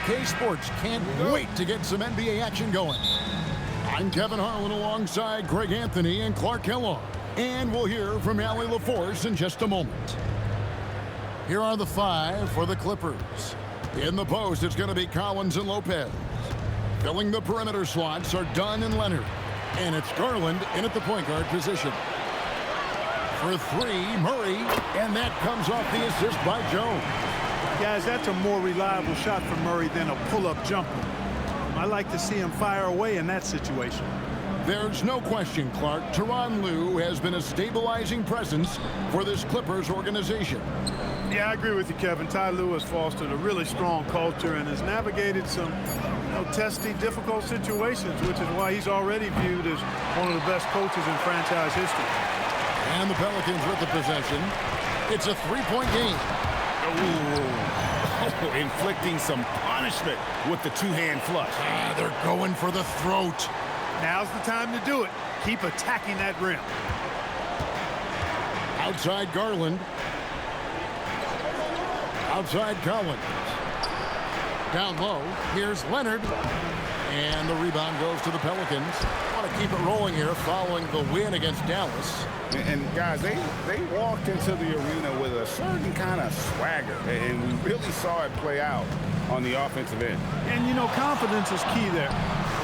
2K Sports. Can't wait to get some NBA action going. I'm Kevin Harlan alongside Greg Anthony and Clark Kellogg. And we'll hear from Allie LaForce in just a moment. Here are the five for the Clippers. In the post, it's going to be Collins and Lopez. Filling the perimeter slots are Dunn and Leonard. And it's Garland in at the point guard position. For three, Murray. And that comes off the assist by Jones. Guys, that's a more reliable shot for Murray than a pull-up jumper. I like to see him fire away in that situation. There's no question, Clark. Tyronn Lue has been a stabilizing presence for this Clippers organization. Yeah, I agree with you, Kevin. Ty Lue has fostered a really strong culture and has navigated some testy, difficult situations, which is why he's already viewed as one of the best coaches in franchise history. And the Pelicans with the possession. It's a three-point game. Ooh. Inflicting some punishment with the two-hand flush. They're going for the throat. Now's the time to do it. Keep attacking that rim. Outside Garland. Outside Collins. Down low, here's Leonard. And the rebound goes to the Pelicans. Want to keep it rolling here following the win against Dallas. And guys, they walked into the arena with a certain kind of swagger. And we really saw it play out on the offensive end. And, confidence is key there.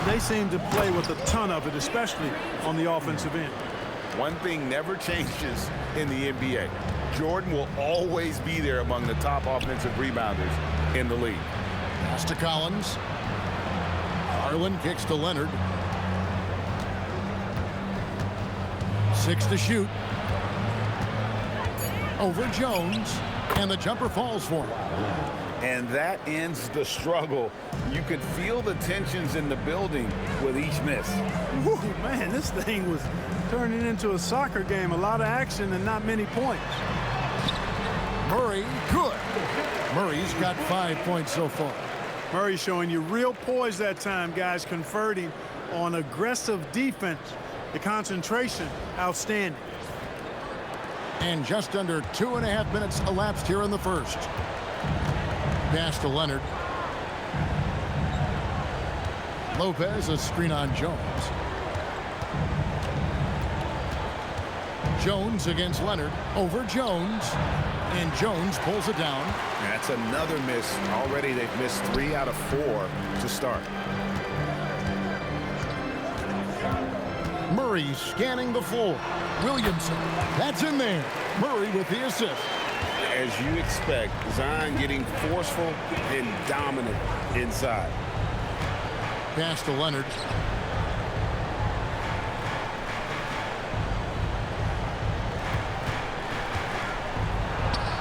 They seem to play with a ton of it, especially on the offensive end. One thing never changes in the NBA. Jordan will always be there among the top offensive rebounders in the league. Pass to Collins. Garland kicks to Leonard. 6 to shoot. Over Jones. And the jumper falls for him. And that ends the struggle. You could feel the tensions in the building with each miss. Whew, man, this thing was turning into a soccer game. A lot of action and not many points. Murray, good. Murray's got 5 points so far. Murray showing you real poise that time, guys, converting on aggressive defense. The concentration, outstanding. And just under 2.5 minutes elapsed here in the first. Pass to Leonard. Lopez, a screen on Jones. Jones against Leonard. Over Jones. And Jones pulls it down. That's another miss. Already they've missed 3 out of 4 to start. Murray scanning the floor. Williamson, that's in there. Murray with the assist. As you expect, Zion getting forceful and dominant inside. Pass to Leonard.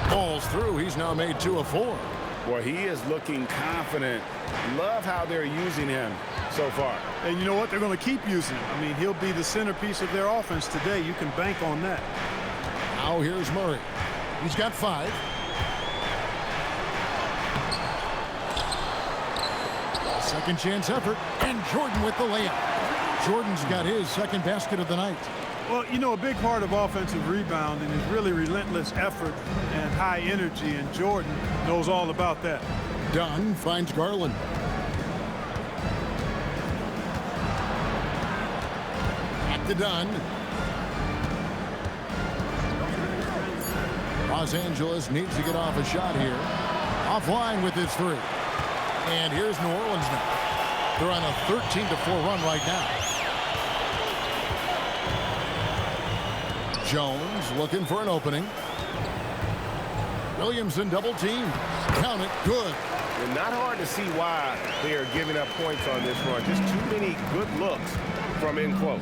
Balls through. He's now made 2 of 4. Boy, he is looking confident. Love how they're using him so far. And you know what? They're going to keep using him. I mean, he'll be the centerpiece of their offense today. You can bank on that. Now here's Murray. He's got 5. Second chance effort. And Jordan with the layup. Jordan's got his second basket of the night. Well, a big part of offensive rebounding is really relentless effort and high energy, and Jordan knows all about that. Dunn finds Garland. Back to Dunn. Los Angeles needs to get off a shot here. Offline with his 3. And here's New Orleans now. They're on a 13-4 run right now. Jones looking for an opening. Williamson double team. Count it. Good. And not hard to see why they are giving up points on this run. Just too many good looks from in close.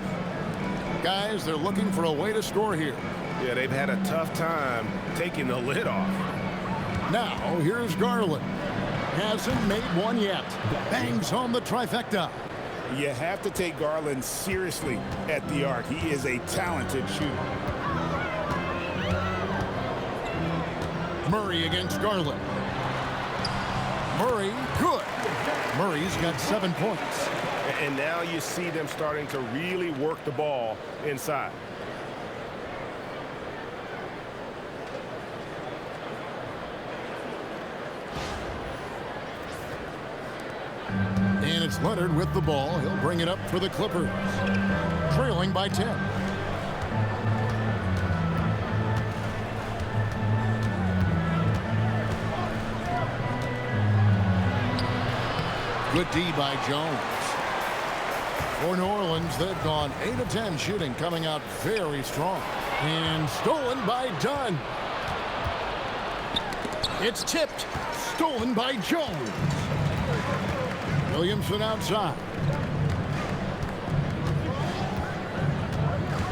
Guys, they're looking for a way to score here. Yeah, they've had a tough time taking the lid off. Now, here's Garland. Hasn't made one yet. Bangs home the trifecta. You have to take Garland seriously at the arc. He is a talented shooter. Murray against Garland. Murray, good. Murray's got 7 points. And now you see them starting to really work the ball inside. And it's Leonard with the ball. He'll bring it up for the Clippers. Trailing by 10. Good D by Jones. For New Orleans, they've gone 8 of 10 shooting, coming out very strong. And stolen by Dunn. It's tipped. Stolen by Jones. Williamson outside.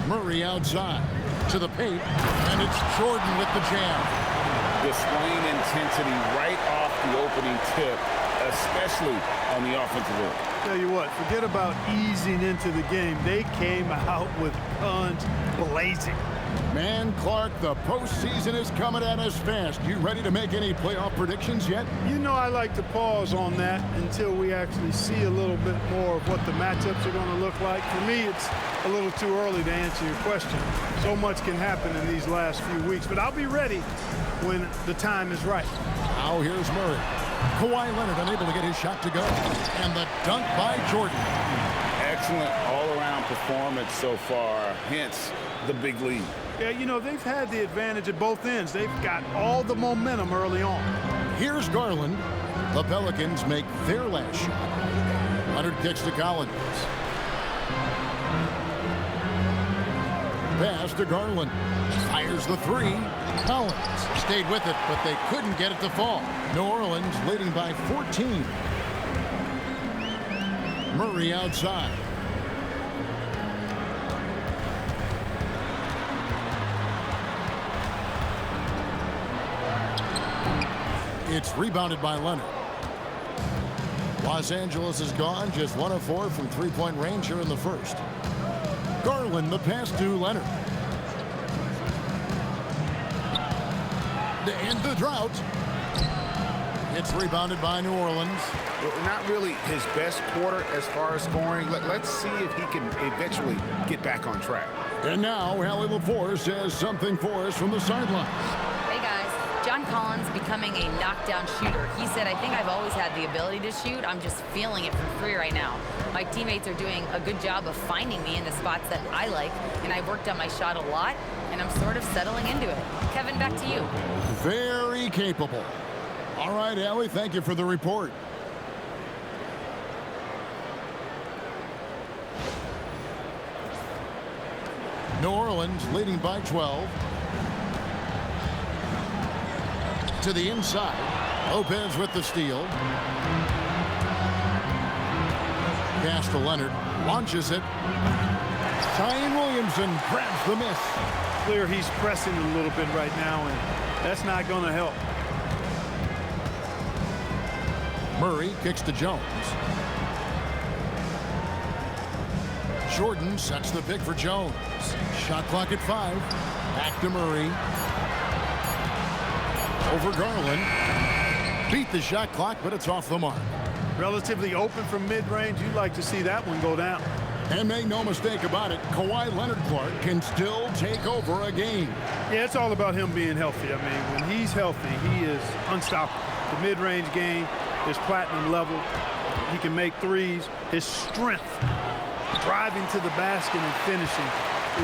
Murray outside to the paint, and it's Jordan with the jam. Displaying intensity right off the opening tip, especially on the offensive end. Tell you what, forget about easing into the game. They came out with guns blazing. Man, Clark, the postseason is coming at us fast. You ready to make any playoff predictions yet? You know, I like to pause on that until we actually see a little bit more of what the matchups are going to look like. For me, it's a little too early to answer your question. So much can happen in these last few weeks, but I'll be ready when the time is right. Now here's Murray. Kawhi Leonard unable to get his shot to go. And the dunk by Jordan. Excellent all-around performance so far, hence the big lead. Yeah, you know, they've had the advantage at both ends. They've got all the momentum early on. Here's Garland. The Pelicans make their last shot. Leonard kicks to Collins. Pass to Garland. Fires the three. Collins stayed with it, but they couldn't get it to fall. New Orleans leading by 14. Murray outside. It's rebounded by Leonard. Los Angeles is gone, just 1 of 4 from three-point range here in the first. Garland, the pass to Leonard. To end the drought. It's rebounded by New Orleans. Not really his best quarter as far as scoring. Let's see if he can eventually get back on track. And now, Allie LaForce says something for us from the sidelines. Hey, guys. John Collins becoming a knockdown shooter. He said, I think I've always had the ability to shoot. I'm just feeling it for free right now. My teammates are doing a good job of finding me in the spots that I like, and I've worked on my shot a lot, and I'm sort of settling into it. Kevin, back to you. Very capable. All right, Allie, thank you for the report. New Orleans leading by 12. To the inside. Lopez with the steal. Pass to Leonard. Launches it. Zion Williamson grabs the miss. Clear he's pressing a little bit right now, and that's not going to help. Murray kicks to Jones. Jordan sets the pick for Jones. Shot clock at 5. Back to Murray. Over Garland. Beat the shot clock, but it's off the mark. Relatively open from mid-range. You'd like to see that one go down. And make no mistake about it, Kawhi Leonard, Clark, can still take over a game. Yeah, it's all about him being healthy. I mean, when he's healthy, he is unstoppable. The mid-range game is platinum level. He can make threes. His strength, driving to the basket and finishing,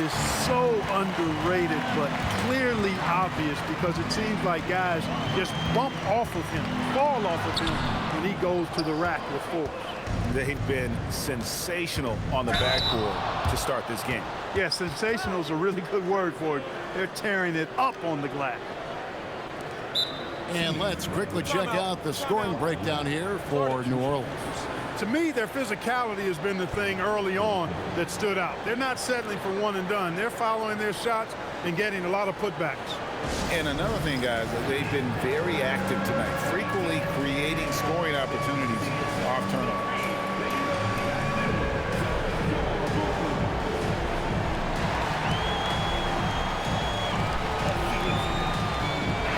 is so underrated, but clearly obvious because it seems like guys just bump off of him, fall off of him when he goes to the rack with force. They've been sensational on the backboard to start this game. Yeah, sensational is a really good word for it. They're tearing it up on the glass. And let's quickly check out the scoring breakdown here for New Orleans. To me, their physicality has been the thing early on that stood out. They're not settling for one and done. They're following their shots and getting a lot of putbacks. And another thing, guys, they've been very active tonight, frequently creating scoring opportunities off turnovers.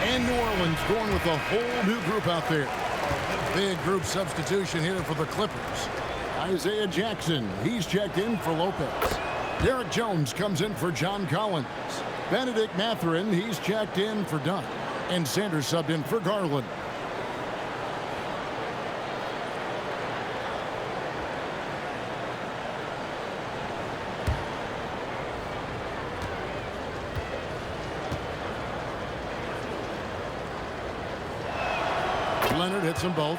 And New Orleans going with a whole new group out there. Big group substitution here for the Clippers. Isaiah Jackson, he's checked in for Lopez. Derek Jones comes in for John Collins. Benedict Mathurin, he's checked in for Dunn. And Sanders subbed in for Garland. Leonard hits them both.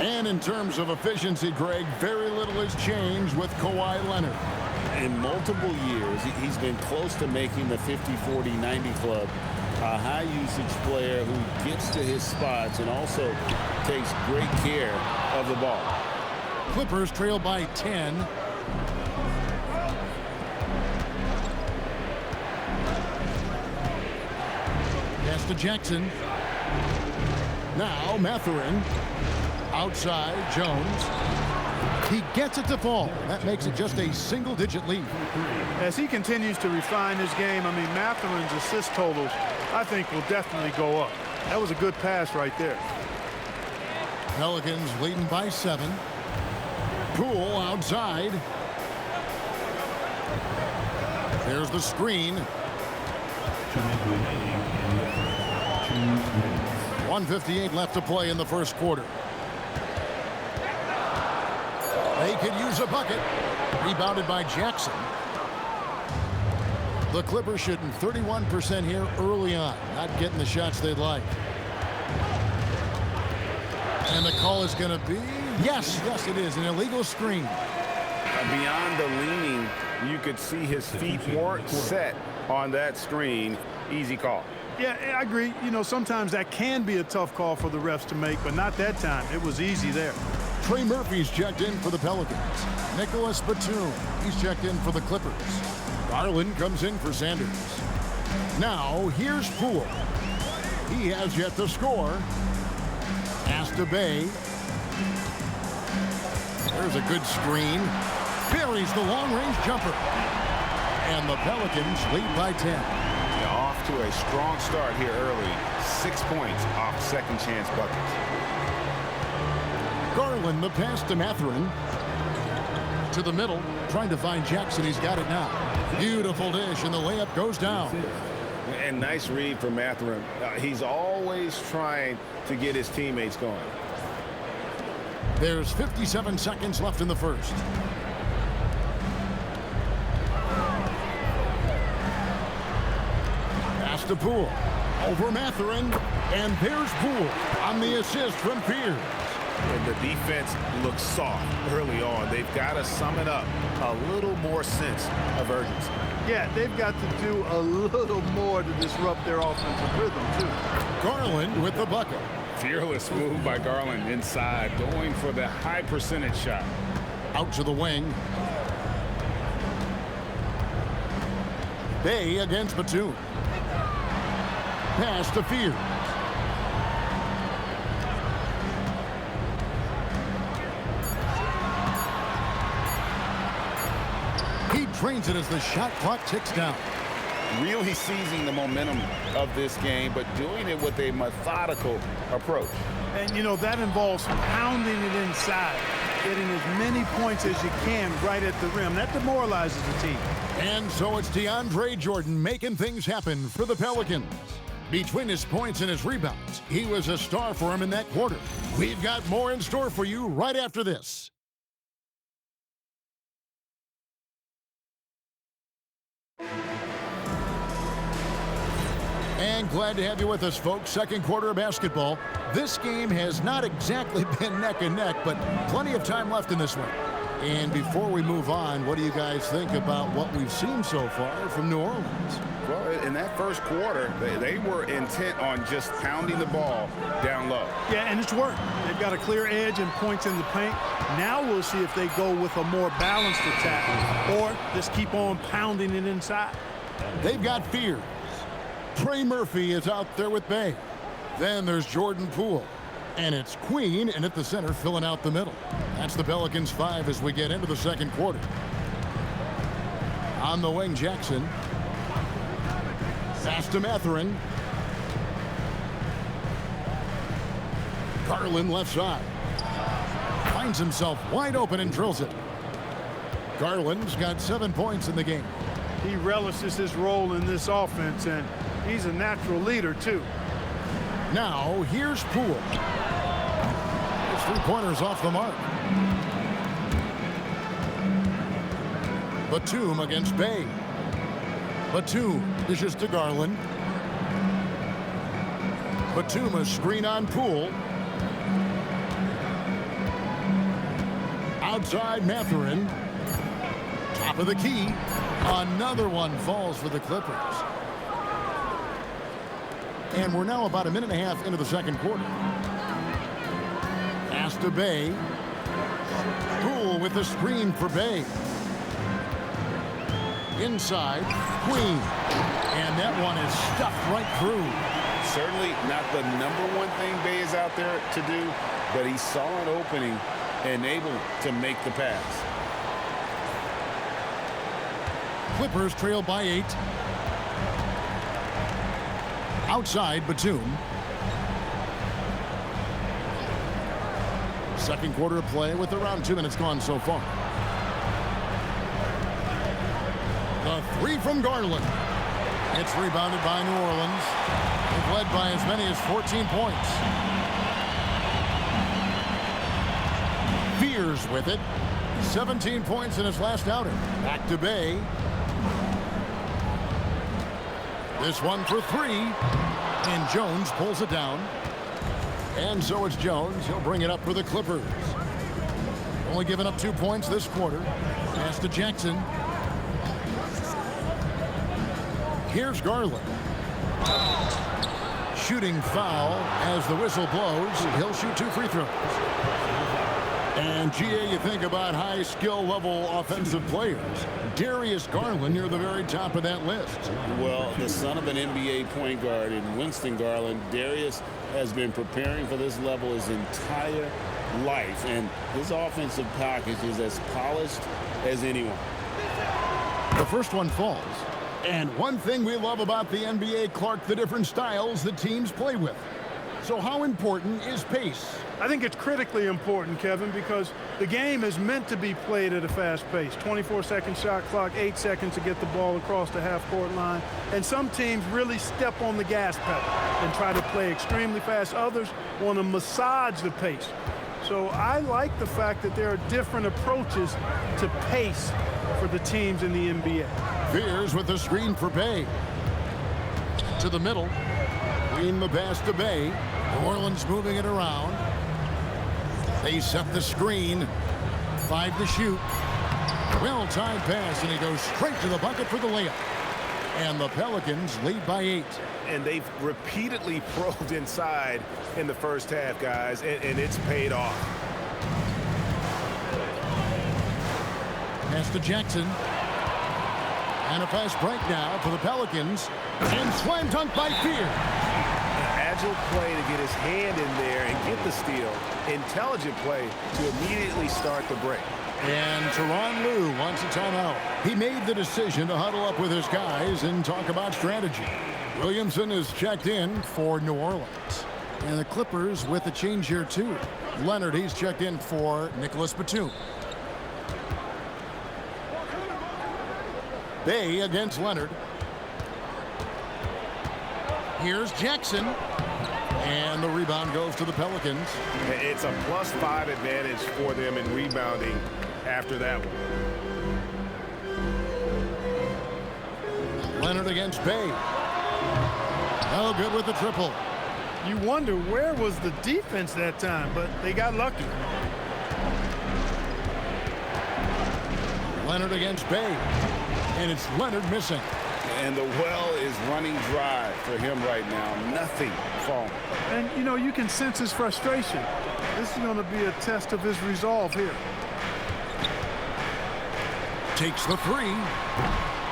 And in terms of efficiency, Greg, very little has changed with Kawhi Leonard. In multiple years, he's been close to making the 50-40-90 club. A high-usage player who gets to his spots and also takes great care of the ball. Clippers trail by 10. Pass to Jackson. Now Mathurin. Outside, Jones. He gets it to fall. That makes it just a single-digit lead. As he continues to refine his game, I mean, Mathurin's assist totals, I think, will definitely go up. That was a good pass right there. Pelicans leading by 7. Poole outside. There's the screen. 1:58 left to play in the first quarter. They could use a bucket. Rebounded by Jackson. The Clippers shooting 31% here early on. Not getting the shots they'd like. And the call is going to be, yes, it is, an illegal screen. Beyond the leaning, you could see his feet weren't set on that screen. Easy call. Yeah, I agree. You know, sometimes that can be a tough call for the refs to make, but not that time. It was easy there. Trey Murphy's checked in for the Pelicans. Nicholas Batum, he's checked in for the Clippers. Garland comes in for Sanders. Now, here's Poole. He has yet to score. Pass to Bay. There's a good screen. Buries the long-range jumper. And the Pelicans lead by 10. Off to a strong start here early. 6 points off second chance buckets. Garland, the pass to Mathurin. To the middle, trying to find Jackson. He's got it now. Beautiful dish, and the layup goes down. And nice read for Mathurin. He's always trying to get his teammates going. There's 57 seconds left in the first. Pass to Poole. Over Mathurin. And there's Poole on the assist from Pierce. And the defense looks soft early on. They've got to sum it up. A little more sense of urgency. Yeah, they've got to do a little more to disrupt their offensive rhythm, too. Garland with the bucket. Fearless move by Garland inside, going for the high percentage shot. Out to the wing. Bay against Batum. Pass to Fear. He trains it as the shot clock ticks down. Really seizing the momentum of this game, but doing it with a methodical approach. And, you know, that involves pounding it inside, getting as many points as you can right at the rim. That demoralizes the team. And so it's DeAndre Jordan making things happen for the Pelicans. Between his points and his rebounds, he was a star for him in that quarter. We've got more in store for you right after this. And glad to have you with us, folks. Second quarter of basketball. This game has not exactly been neck and neck, but plenty of time left in this one. And before we move on, what do you guys think about what we've seen so far from New Orleans? Well, in that first quarter, they were intent on just pounding the ball down low. Yeah, and it's worked. They've got a clear edge and points in the paint. Now we'll see if they go with a more balanced attack or just keep on pounding it inside. They've got fears. Trey Murphy is out there with Bay. Then there's Jordan Poole. And it's Queen and at the center filling out the middle. That's the Pelicans 5 as we get into the second quarter. On the wing, Jackson. Pass to Mathurin. Garland left side. Finds himself wide open and drills it. Garland's got 7 points in the game. He relishes his role in this offense, and he's a natural leader, too. Now, here's Poole. His 3 pointers off the mark. Batum against Bay. Batum dishes to Garland. Batum a screen on Poole. inside Mathurin. Top of the key. Another one falls for the Clippers. And we're now about a minute and a half into the second quarter. Pass to Bay. Poole with the screen for Bay. Inside, Queen. And that one is stuffed right through. Certainly not the #1 thing Bay is out there to do, but he saw an opening and able to make the pass. Clippers trail by 8. Outside, Batum. Second quarter of play with around 2 minutes gone so far. The three from Garland. It's rebounded by New Orleans. They've led by as many as 14 points. Fears with it. 17 points in his last outing. Back to Bay. This one for 3. And Jones pulls it down. And so it's Jones. He'll bring it up for the Clippers. Only given up 2 points this quarter. Pass to Jackson. Here's Garland. Shooting foul as the whistle blows. He'll shoot 2 free throws. And GA, you think about high skill level offensive players. Darius Garland near the very top of that list. Well, the son of an NBA point guard in Winston Garland, Darius has been preparing for this level his entire life. And his offensive package is as polished as anyone. The first one falls. And one thing we love about the NBA, Clark, the different styles that teams play with. So how important is pace? I think it's critically important, Kevin, because the game is meant to be played at a fast pace. 24-second shot clock, 8 seconds to get the ball across the half-court line. And some teams really step on the gas pedal and try to play extremely fast. Others want to massage the pace. So I like the fact that there are different approaches to pace for the teams in the NBA. Fears with the screen for Bay. To the middle. Green the pass to Bay. New Orleans moving it around. They set the screen. 5 to shoot. Well-timed pass, and he goes straight to the bucket for the layup. And the Pelicans lead by 8. And they've repeatedly probed inside in the first half, guys, and it's paid off. Pass to Jackson. And a fast break now for the Pelicans. And slam dunk by Fear. Agile play to get his hand in there and get the steal. Intelligent play to immediately start the break. And Tyronn Lue wants a timeout. He made the decision to huddle up with his guys and talk about strategy. Williamson is checked in for New Orleans. And the Clippers with a change here too. Leonard, he's checked in for Nicholas Batum. Bay against Leonard. Here's Jackson. And the rebound goes to the Pelicans. It's a +5 advantage for them in rebounding after that one. Leonard against Bay. Oh, good with the triple. You wonder where was the defense that time, but they got lucky. Leonard against Bay. And it's Leonard missing. And the well is running dry for him right now. Nothing falling. And, you know, you can sense his frustration. This is going to be a test of his resolve here. Takes the 3.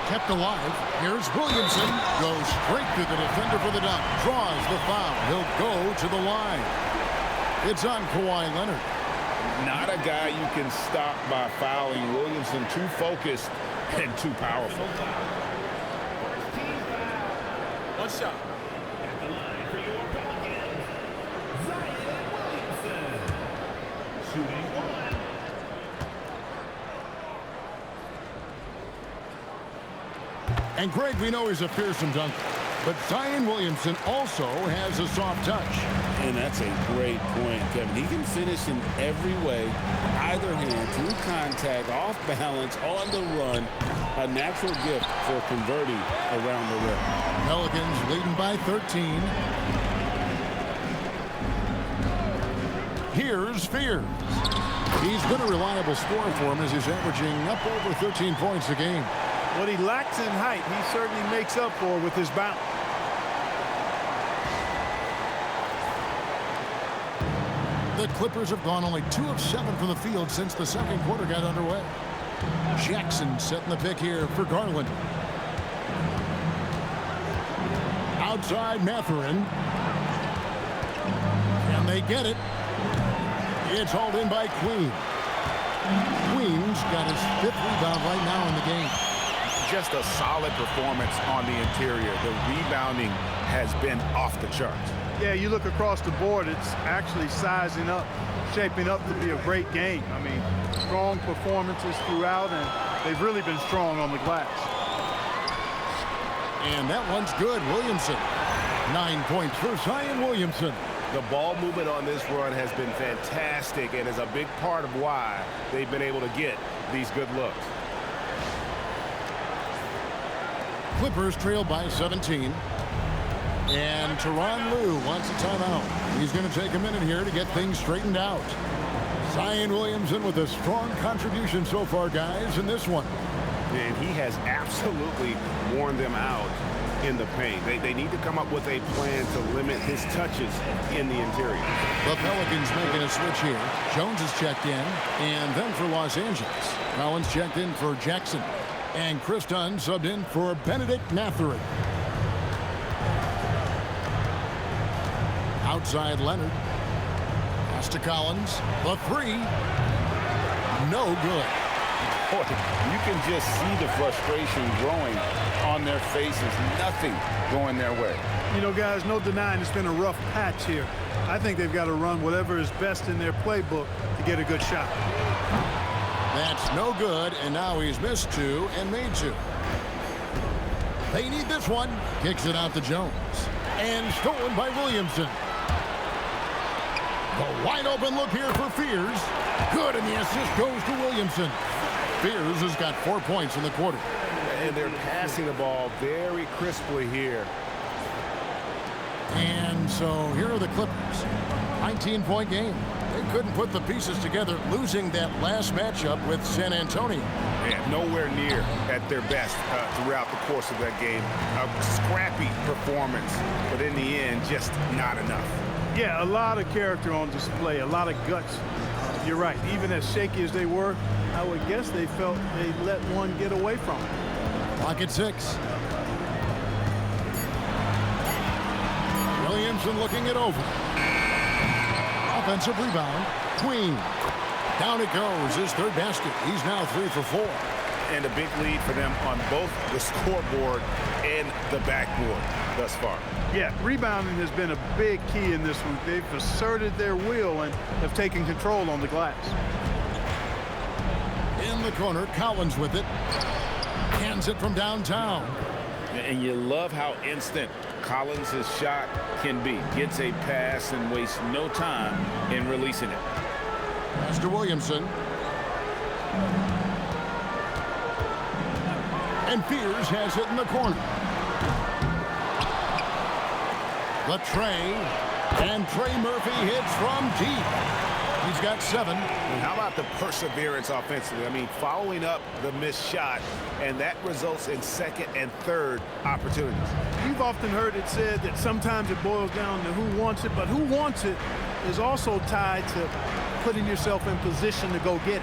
Kept alive. Here's Williamson. Goes straight through the defender for the dunk. Draws the foul. He'll go to the line. It's on Kawhi Leonard. Not a guy you can stop by fouling. Williamson too focused and too powerful. One shot. And Greg, we know he's a fearsome dunker, but Zion Williamson also has a soft touch. And that's a great point, Kevin. He can finish in every way, either hand, through contact, off balance, on the run. A natural gift for converting around the rim. Pelicans leading by 13. Here's Fears. He's been a reliable scorer for him as he's averaging up over 13 points a game. What he lacks in height, he certainly makes up for with his bounce. The Clippers have gone only 2 of 7 from the field since the second quarter got underway. Jackson setting the pick here for Garland. Outside Mathurin. And they get it. It's hauled in by Queen. Queen's got his 5th rebound right now in the game. Just a solid performance on the interior. The rebounding has been off the charts. Yeah, you look across the board, it's actually sizing up, shaping up to be a great game. I mean, strong performances throughout, and they've really been strong on the glass. And that one's good. Williamson. 9 points for Zion Williamson. The ball movement on this run has been fantastic and is a big part of why they've been able to get these good looks. Clippers trail by 17. And Tyronn Lue wants a timeout. He's going to take a minute here to get things straightened out. Zion Williamson with a strong contribution so far, guys, in this one. And he has absolutely worn them out in the paint. They need to come up with a plan to limit his touches in the interior. The Pelicans making a switch here. Jones is checked in, and then for Los Angeles. Collins checked in for Jackson. And Chris Dunn subbed in for Benedict Mathurin. Outside Leonard. Pass to Collins. The 3. No good. Boy, you can just see the frustration growing on their faces. Nothing going their way. You know, guys, no denying it's been a rough patch here. I think they've got to run whatever is best in their playbook to get a good shot. That's no good, and now he's missed 2 and made 2. They need this one. Kicks it out to Jones. And stolen by Williamson. The wide open look here for Fears. Good, and the assist goes to Williamson. Fears has got 4 points in the quarter. And they're passing the ball very crisply here. And so here are the Clippers. 19-point game. They couldn't put the pieces together, losing that last matchup with San Antonio. Yeah, nowhere near at their best throughout the course of that game. A scrappy performance, but in the end, just not enough. Yeah, a lot of character on display, a lot of guts. You're right. Even as shaky as they were, I would guess they felt they let one get away from them. Clock at 6. Williamson looking it over. Offensive rebound. Queen. Down it goes. His 3rd basket. He's now 3 for 4. And a big lead for them on both the scoreboard and the backboard thus far. Yeah, rebounding has been a big key in this one. They've asserted their will and have taken control on the glass. In the corner, Collins with it. Hands it from downtown. And you love how instant Collins' shot can be. Gets a pass and wastes no time in releasing it. Pass to Williamson. And Fears has it in the corner. The Trey. And Trey Murphy hits from deep. He's got 7. And how about the perseverance offensively? I mean, following up the missed shot, and that results in 2nd and 3rd opportunities. You've often heard it said that sometimes it boils down to who wants it, but who wants it is also tied to putting yourself in position to go get it.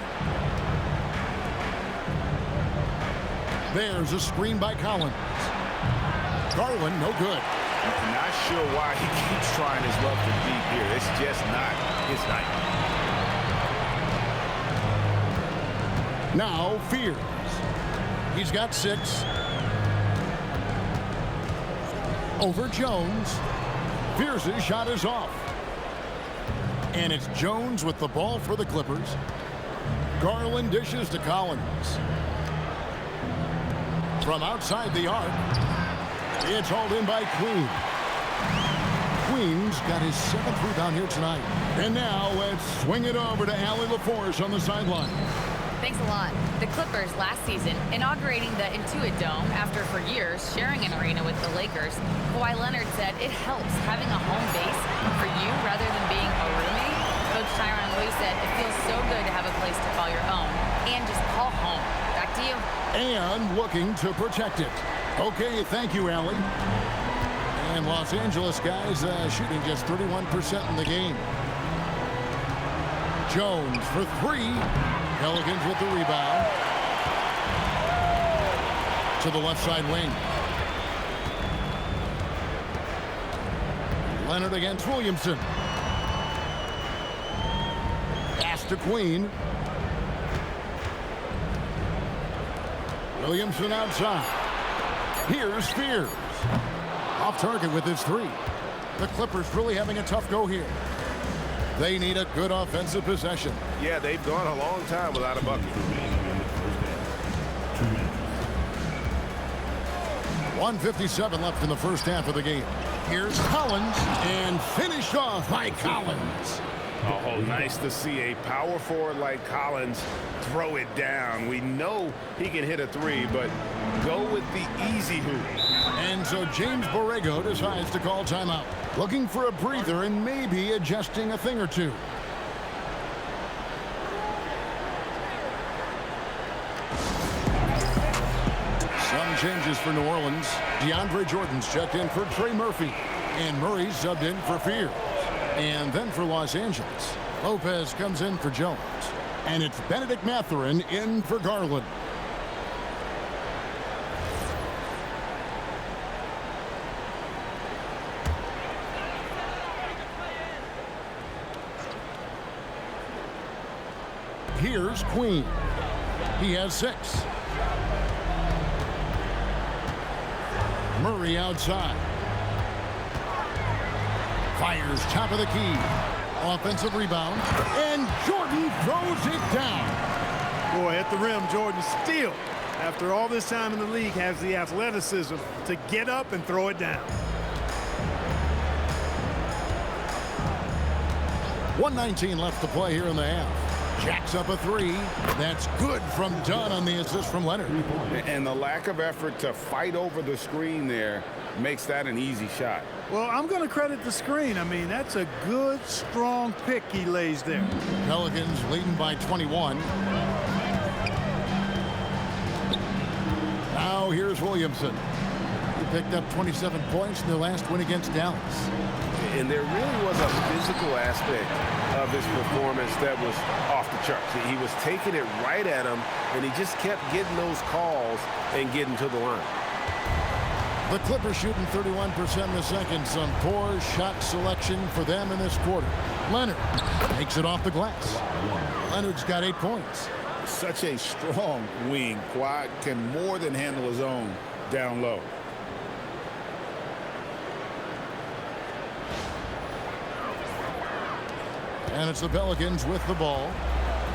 There's a screen by Collins. Garland, no good. I'm not sure why he keeps trying his luck from deep here. It's just not his night. Now Fears. He's got 6. Over Jones. Fears' shot is off. And it's Jones with the ball for the Clippers. Garland dishes to Collins. From outside the arc. It's hauled in by Queen. Queen's got his 7th rebound here tonight. And now let's swing it over to Allie LaForce on the sideline. Thanks a lot. The Clippers last season inaugurating the Intuit Dome after for years sharing an arena with the Lakers. Kawhi Leonard said it helps having a home base for you rather than being a roommate. Coach Tyronn Lue said it feels so good to have a None looking to protect it. Okay, thank you, Allie. And Los Angeles guys shooting just 31% in the game. Jones for three. Pelicans with the rebound. To the left side wing. Leonard against Williamson. Pass to Queen. Williamson outside. Here's Spears. Off target with his three. The Clippers really having a tough go here. They need a good offensive possession. Yeah, they've gone a long time without a bucket. 1:57 left in the first half of the game. Here's Collins, and finished off by Collins. Oh, nice to see a power forward like Collins throw it down. We know he can hit a three, but go with the easy hoop. And so James Borrego decides to call timeout. Looking for a breather and maybe adjusting a thing or two. Some changes for New Orleans. DeAndre Jordan's checked in for Trey Murphy. And Murray's subbed in for Fears. And then for Los Angeles, Lopez comes in for Jones. And it's Benedict Mathurin in for Garland. Here's Queen. He has 6. Murray outside. Fires top of the key. Offensive rebound. And Jordan throws it down. Boy, at the rim, Jordan still, after all this time in the league, has the athleticism to get up and throw it down. 1:19 left to play here in the half. Jacks up a three. That's good from Dunn on the assist from Leonard. And the lack of effort to fight over the screen there makes that an easy shot. Well, I'm going to credit the screen. I mean, that's a good, strong pick he lays there. Pelicans leading by 21. Now here's Williamson. He picked up 27 points in their last win against Dallas. And there really was a physical aspect of his performance that was off the charts. He was taking it right at him, and he just kept getting those calls and getting to the line. The Clippers shooting 31% in the second. Some poor shot selection for them in this quarter. Leonard takes it off the glass. Leonard's got 8 points. Such a strong wing. Kawhi can more than handle his own down low. And it's the Pelicans with the ball.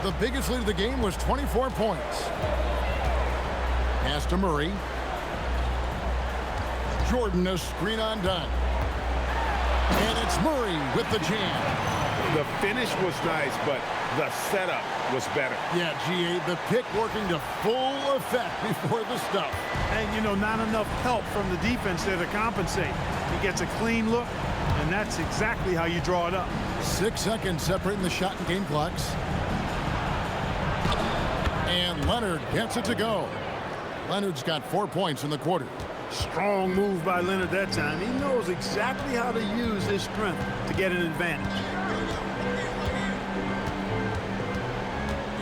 The biggest lead of the game was 24 points. Pass to Murray. Jordan, a screen on Dunn. And it's Murray with the jam. The finish was nice, but the setup was better. Yeah, GA, the pick working to full effect before the stuff. And, you know, not enough help from the defense there to compensate. He gets a clean look, and that's exactly how you draw it up. 6 seconds separating the shot and game clocks. And Leonard gets it to go. Leonard's got 4 points in the quarter. Strong move by Leonard that time. He knows exactly how to use his strength to get an advantage.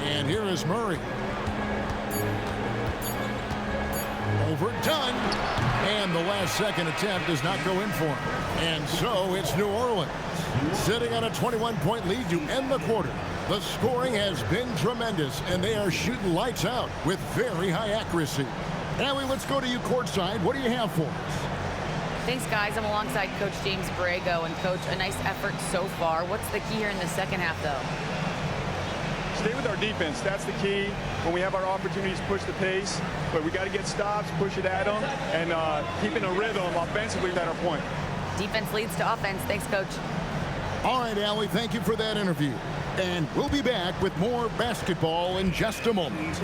And here is Murray. Overdone. And the last second attempt does not go in for him. And so it's New Orleans sitting on a 21-point lead to end the quarter. The scoring has been tremendous, and they are shooting lights out with very high accuracy. Allie, let's go to you courtside. What do you have for us? Thanks, guys. I'm alongside Coach James Borrego. And, Coach, a nice effort so far. What's the key here in the second half, though? Stay with our defense. That's the key. When we have our opportunities, push the pace. But we got to get stops, push it at them, and keeping a rhythm offensively at our point. Defense leads to offense. Thanks, Coach. All right, Allie, thank you for that interview. And we'll be back with more basketball in just a moment.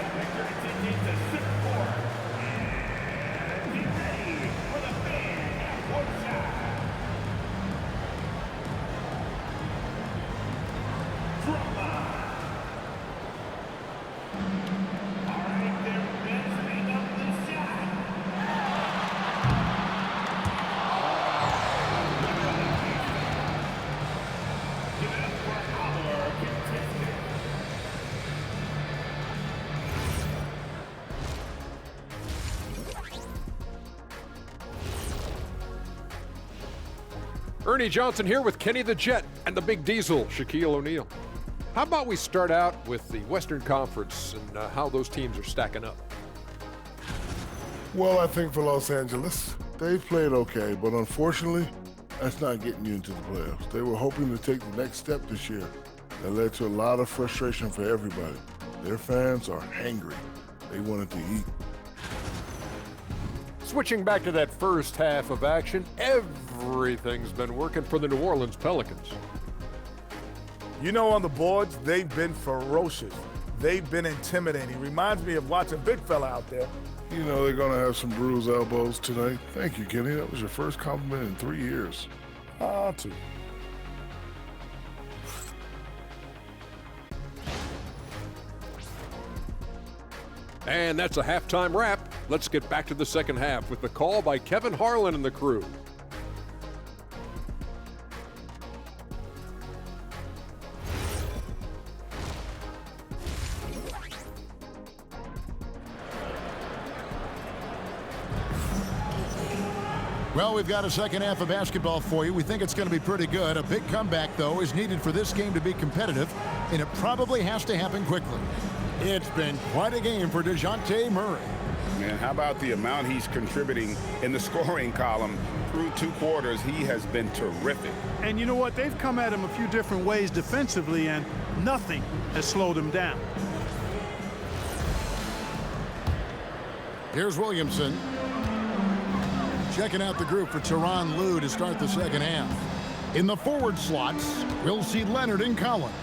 Ernie Johnson here with Kenny the Jet and the Big Diesel, Shaquille O'Neal. How about we start out with the Western Conference and how those teams are stacking up? Well, I think for Los Angeles, they've played okay, but unfortunately, that's not getting you into the playoffs. They were hoping to take the next step this year. That led to a lot of frustration for everybody. Their fans are hangry. They wanted to eat. Switching back to that first half of action, everything's been working for the New Orleans Pelicans. You know, on the boards, they've been ferocious. They've been intimidating. Reminds me of watching big fella out there. You know they're going to have some bruised elbows tonight. Thank you, Kenny. That was your first compliment in 3 years. Two. And that's a halftime wrap. Let's get back to the second half with the call by Kevin Harlan and the crew. Well, we've got a second half of basketball for you. We think it's going to be pretty good. A big comeback, though, is needed for this game to be competitive, and it probably has to happen quickly. It's been quite a game for DeJounte Murray. Man, how about the amount he's contributing in the scoring column through 2 quarters? He has been terrific. And you know what? They've come at him a few different ways defensively, and nothing has slowed him down. Here's Williamson. Checking out the group for Tyronn Lue to start the second half. In the forward slots, we'll see Leonard and Collins.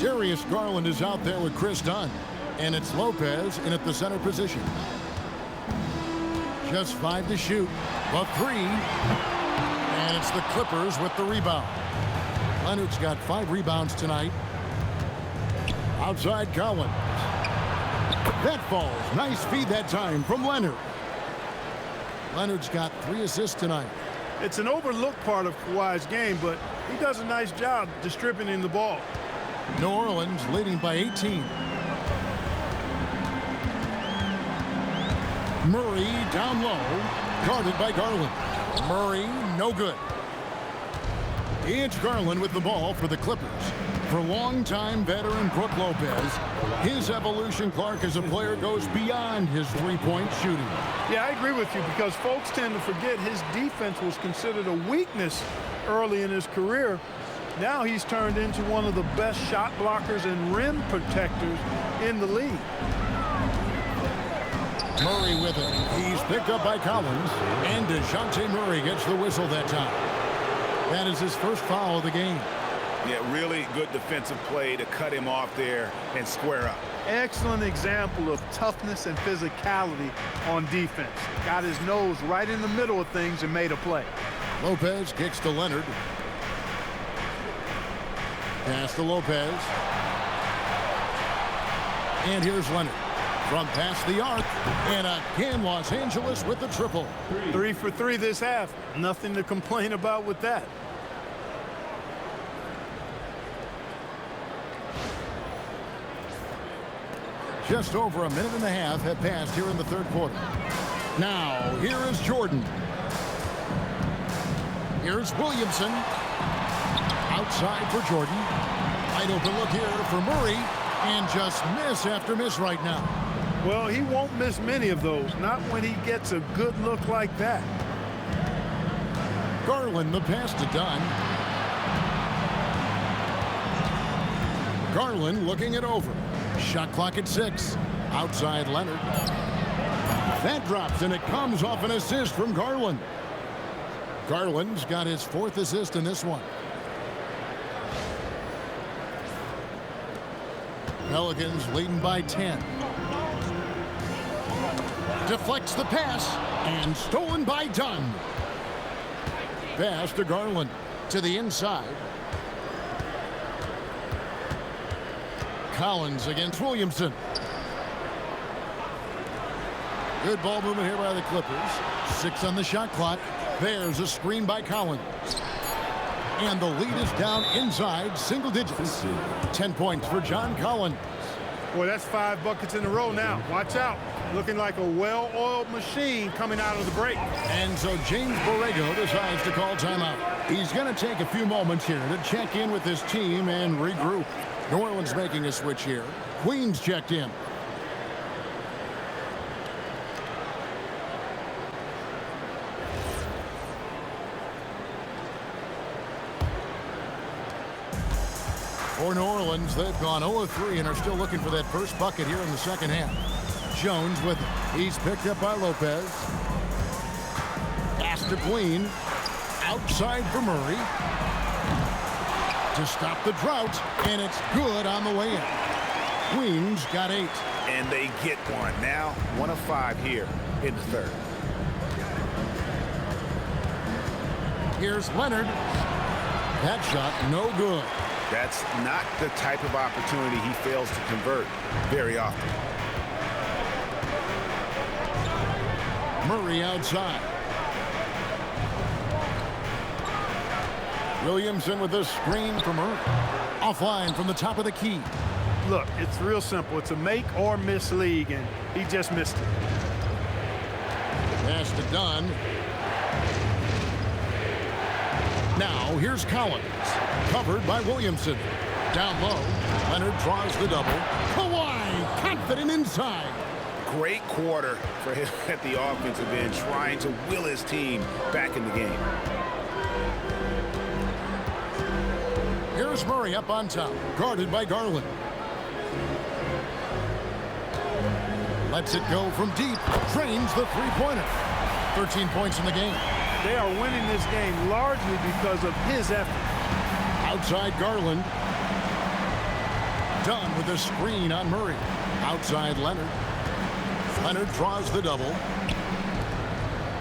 Darius Garland is out there with Chris Dunn. And it's Lopez in at the center position. Just 5 to shoot. The 3. And it's the Clippers with the rebound. Leonard's got 5 rebounds tonight. Outside Collins. That falls. Nice feed that time from Leonard. Leonard's got 3 assists tonight. It's an overlooked part of Kawhi's game, but he does a nice job distributing the ball. New Orleans leading by 18. Murray down low, guarded by Garland. Murray, no good. It's Garland with the ball for the Clippers. For longtime veteran Brook Lopez, his evolution, Clark, as a player goes beyond his three-point shooting. Yeah, I agree with you because folks tend to forget his defense was considered a weakness early in his career. Now he's turned into one of the best shot blockers and rim protectors in the league. Murray with it. He's picked up by Collins, and DeJounte Murray gets the whistle that time. That is his first foul of the game. Yeah, really good defensive play to cut him off there and square up. Excellent example of toughness and physicality on defense. Got his nose right in the middle of things and made a play. Lopez kicks to Leonard. Pass to Lopez. And here's Leonard. From past the arc, and again Los Angeles with the triple. 3 for 3 this half. Nothing to complain about with that. Just over a minute and a half have passed here in the third quarter. Now, here is Jordan. Here's Williamson. Outside for Jordan. Wide open look here for Murray. And just miss after miss right now. Well, he won't miss many of those. Not when he gets a good look like that. Garland, the pass to Dunn. Garland looking it over. Shot clock at 6. Outside Leonard. That drops, and it comes off an assist from Garland. Garland's got his 4th assist in this one. Pelicans leading by 10. Deflects the pass, and stolen by Dunn. Pass to Garland to the inside. Collins against Williamson. Good ball movement here by the Clippers. 6 on the shot clock. There's a screen by Collins. And the lead is down inside single digits. 10 points for John Collins. Boy, that's 5 buckets in a row now. Watch out. Looking like a well-oiled machine coming out of the break. And so James Borrego decides to call timeout. He's going to take a few moments here to check in with his team and regroup. New Orleans making a switch here. Queens checked in. For New Orleans, they've gone 0-3 and are still looking for that first bucket here in the second half. Jones with it. He's picked up by Lopez. Pass to Queen. Outside for Murray. To stop the drought, and it's good on the way in. Queens got 8. And they get one. Now 1 of 5 here in the third. Here's Leonard. That shot no good. That's not the type of opportunity he fails to convert very often. Murray outside. Williamson with the screen for Murray. Offline from the top of the key. Look, it's real simple. It's a make or miss league, and he just missed it. Pass to Dunn. Now here's Collins. Covered by Williamson. Down low. Leonard draws the double. Kawhi confident inside. Great quarter for him at the offensive end, trying to will his team back in the game. Here's Murray up on top, guarded by Garland. Lets it go from deep, drains the three-pointer. 13 points in the game. They are winning this game largely because of his effort. Outside Garland. Dunn with a screen on Murray. Outside Leonard. Leonard draws the double.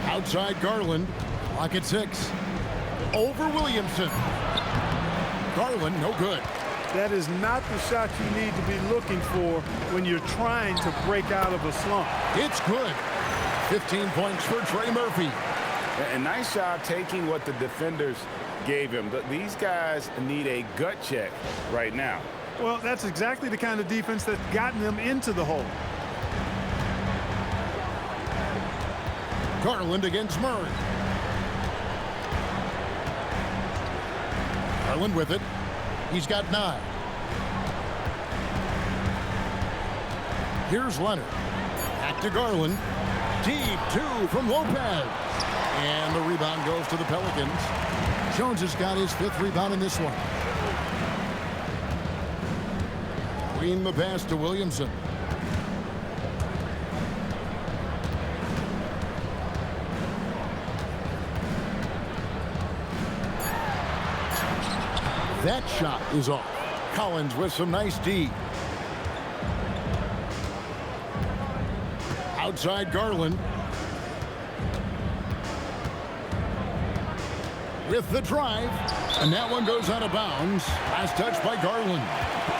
Outside Garland. Clock at 6. Over Williamson. Garland, no good. That is not the shot you need to be looking for when you're trying to break out of a slump. It's good. 15 points for Trey Murphy. A nice job taking what the defenders gave him. But these guys need a gut check right now. Well, that's exactly the kind of defense that's gotten them into the hole. Garland against Murray. Garland with it. He's got 9. Here's Leonard. Back to Garland. Deep 2 from Lopez. And the rebound goes to the Pelicans. Jones has got his 5th rebound in this one. Green the pass to Williamson. That shot is off. Collins with some nice D. Outside Garland. With the drive. And that one goes out of bounds. Last touch by Garland.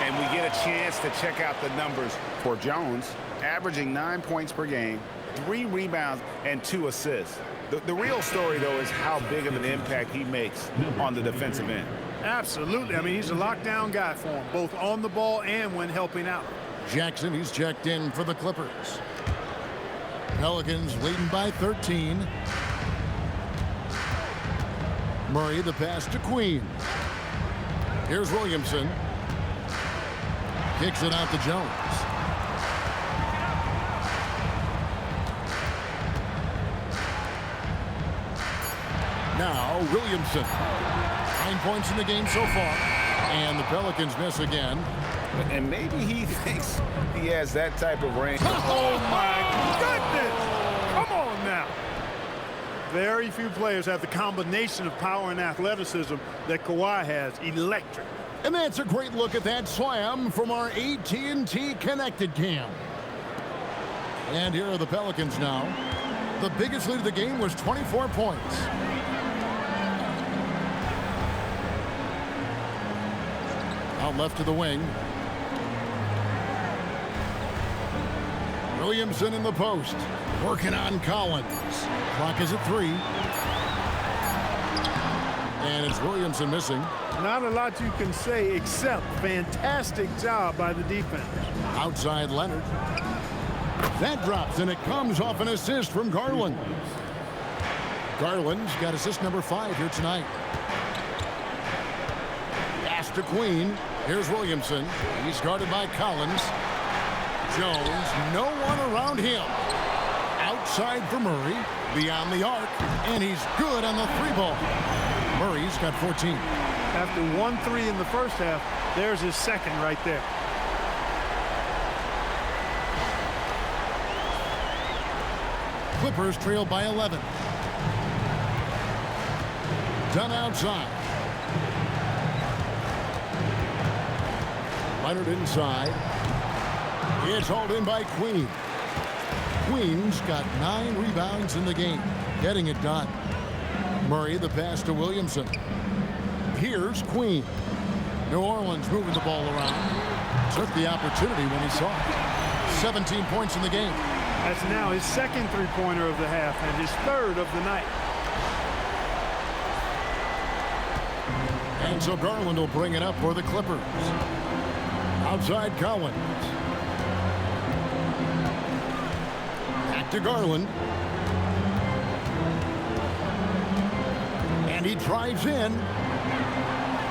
And we get a chance to check out the numbers for Jones. Averaging 9 points per game, 3 rebounds, and 2 assists. The real story, though, is how big of an impact he makes on the defensive end. Absolutely. I mean, he's a lockdown guy for him, both on the ball and when helping out. Jackson, he's checked in for the Clippers. Pelicans leading by 13. Murray, the pass to Queen. Here's Williamson. Kicks it out to Jones. Now Williamson. 9 points in the game so far. And the Pelicans miss again. And maybe he thinks he has that type of range. Oh, my goodness! Come on now. Very few players have the combination of power and athleticism that Kawhi has. Electric. And that's a great look at that slam from our AT&T Connected Cam. And here are the Pelicans now. The biggest lead of the game was 24 points. Out left to the wing. Williamson in the post. Working on Collins. Clock is at 3. And it's Williamson missing. Not a lot you can say except fantastic job by the defense. Outside Leonard. That drops, and it comes off an assist from Garland. Garland's got assist number 5 here tonight. Pass to Queen. Here's Williamson. He's guarded by Collins. Jones, no one around him. Outside for Murray. Beyond the arc. And he's good on the 3-ball. Murray's got 14. After 1-3 in the first half, there's his second right there. Clippers trail by 11. Done outside. Leonard inside. It's hauled in by Queen. Queen's got 9 rebounds in the game, getting it done. Murray the pass to Williamson. Here's Queen. New Orleans moving the ball around. Took the opportunity when he saw it. 17 points in the game. That's now his second three-pointer of the half and his third of the night. And so Garland will bring it up for the Clippers. Outside Collins. Back to Garland. And he drives in.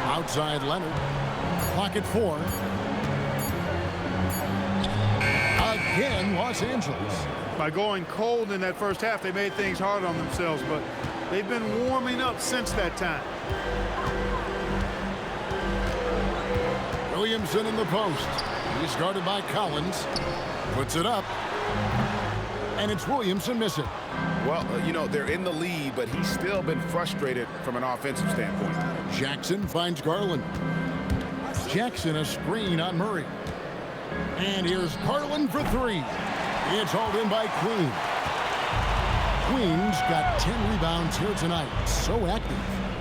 Outside Leonard. Clock at 4. Again, Los Angeles. By going cold in that first half, they made things hard on themselves, but they've been warming up since that time. Williamson in the post. He's guarded by Collins. Puts it up. And it's Williamson missing. Well, you know, they're in the lead, but he's still been frustrated from an offensive standpoint. Jackson finds Garland. Jackson a screen on Murray. And here's Garland for 3. It's hauled in by Queen. Queen's got 10 rebounds here tonight. So active.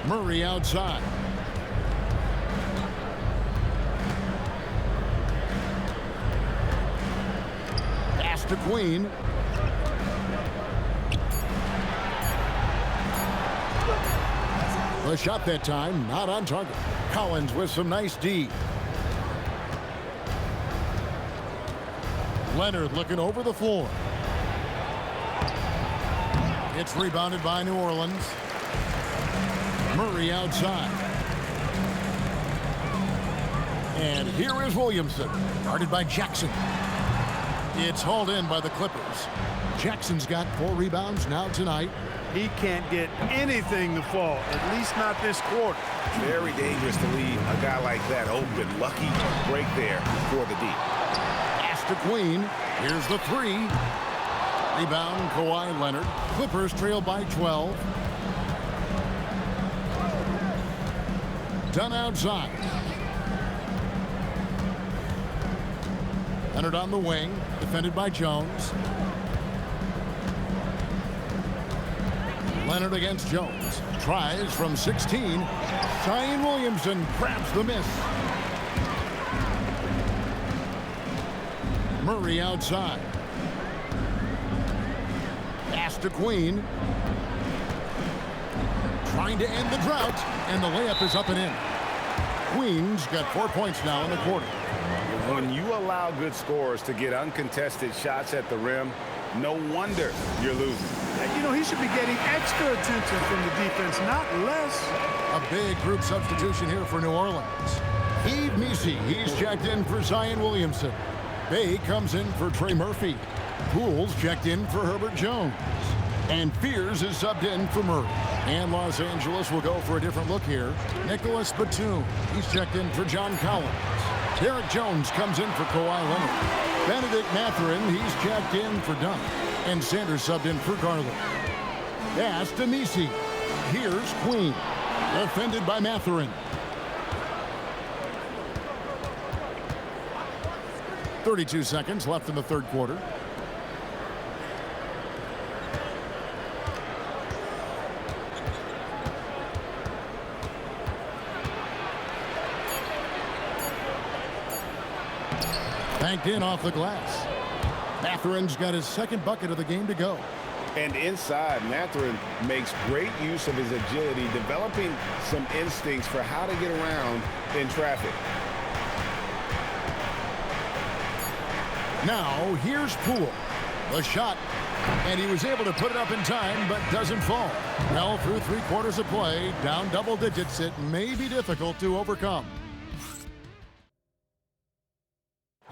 Murray outside. Pass to Queen. The shot that time, not on target. Collins with some nice D. Leonard looking over the floor. It's rebounded by New Orleans. Murray outside. And here is Williamson, guarded by Jackson. It's hauled in by the Clippers. Jackson's got 4 rebounds now tonight. He can't get anything to fall, at least not this quarter. Very dangerous to leave a guy like that open. Lucky break there for the D. Pass to Queen. Here's the 3. Rebound, Kawhi Leonard. Clippers trail by 12. Done outside. Leonard on the wing, defended by Jones. Leonard against Jones. Tries from 16. Zion Williamson grabs the miss. Murray outside. Pass to Queen. Trying to end the drought, and the layup is up and in. Queen's got 4 points now in the quarter. When you allow good scorers to get uncontested shots at the rim, no wonder you're losing. You know, he should be getting extra attention from the defense, not less. A big group substitution here for New Orleans. Yves Missi, he's checked in for Zion Williamson. Bay comes in for Trey Murphy. Poole's checked in for Herbert Jones. And Fears is subbed in for Murray. And Los Angeles will go for a different look here. Nicholas Batum, he's checked in for John Collins. Derek Jones comes in for Kawhi Leonard. Benedict Mathurin, he's checked in for Dunn. And Sanders subbed in for Garland. Pass to Missi. Here's Queen. Defended by Mathurin. 32 seconds left in the third quarter. Banked in off the glass. Mathurin's got his second bucket of the game to go. And inside, Mathurin makes great use of his agility, developing some instincts for how to get around in traffic. Now, here's Poole. The shot. And he was able to put it up in time, but doesn't fall. Well, through 3/4 of play, down double digits, it may be difficult to overcome.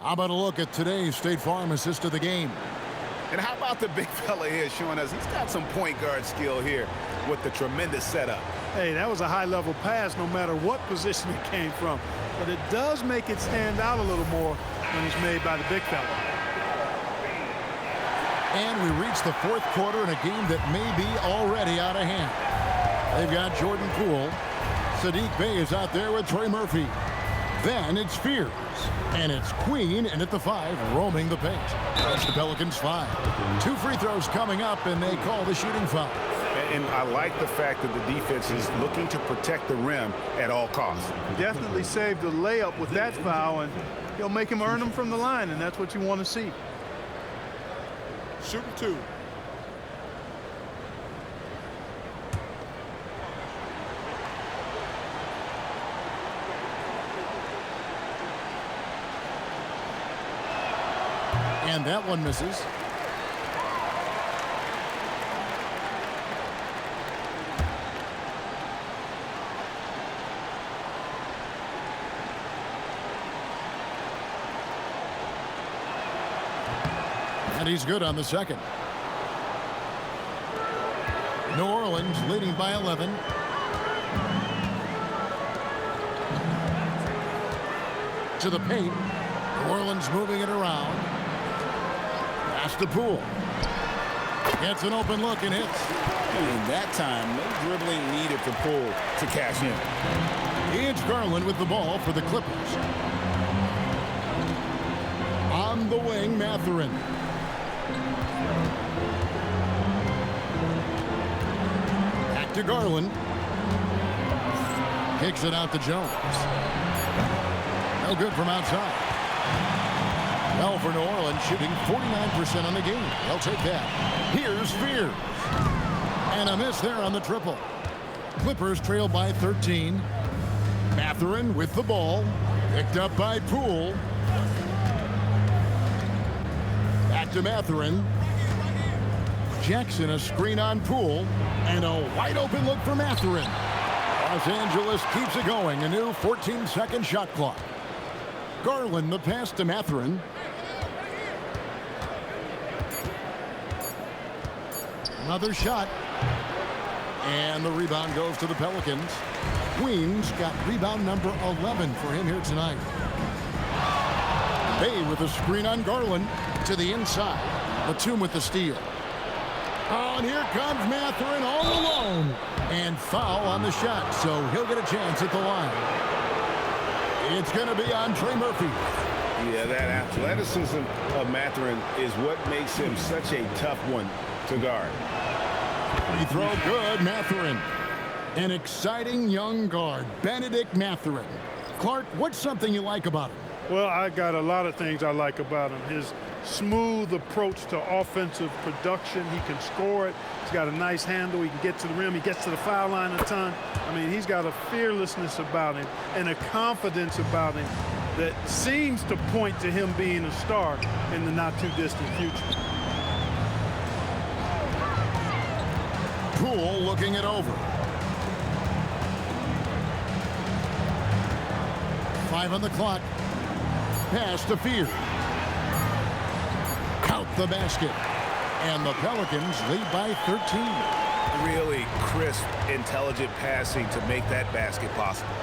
How about a look at today's State Farm assist of the game? And how about the big fella here showing us he's got some point guard skill here with the tremendous setup. Hey, that was a high-level pass no matter what position it came from. But it does make it stand out a little more when it's made by the big fella. And we reach the 4th quarter in a game that may be already out of hand. They've got Jordan Poole. Sadiq Bey is out there with Trey Murphy. Then it's Fears. And it's Queen, and at the 5, roaming the paint. That's the Pelicans 5. 2 free throws coming up, and they call the shooting foul. And I like the fact that the defense is looking to protect the rim at all costs. Definitely saved the layup with that foul, and he'll make him earn them from the line, and that's what you want to see. Shooting 2. And that one misses. And he's good on the second. New Orleans leading by 11. To the paint. New Orleans moving it around. Pass to Poole. Gets an open look and hits. And that time, no dribbling needed for Poole to cash in. It's Garland with the ball for the Clippers. On the wing, Mathurin. Back to Garland. Kicks it out to Jones. No good from outside. Well, for New Orleans, shooting 49% on the game. They'll take that. Here's Fears. And a miss there on the triple. Clippers trail by 13. Mathurin with the ball. Picked up by Poole. Back to Mathurin. Jackson, a screen on Poole. And a wide open look for Mathurin. Los Angeles keeps it going. A new 14-second shot clock. Garland, the pass to Mathurin. Another shot. And the rebound goes to the Pelicans. Queens got rebound number 11 for him here tonight. Bey with a screen on Garland to the inside. Batum with the steal. Oh, and here comes Mathurin all alone. And foul on the shot, so he'll get a chance at the line. It's going to be on Trey Murphy. Yeah, that athleticism of Mathurin is what makes him such a tough one to guard. Free throw good, Mathurin. An exciting young guard, Benedict Mathurin. Clark, what's something you like about him? Well, I got a lot of things I like about him. His smooth approach to offensive production. He can score it. He's got a nice handle. He can get to the rim. He gets to the foul line a ton. I mean, he's got a fearlessness about him and a confidence about him that seems to point to him being a star in the not-too-distant future. Poole looking it over. 5 on the clock. Pass to Fear. Count the basket. And the Pelicans lead by 13. Really crisp, intelligent passing to make that basket possible.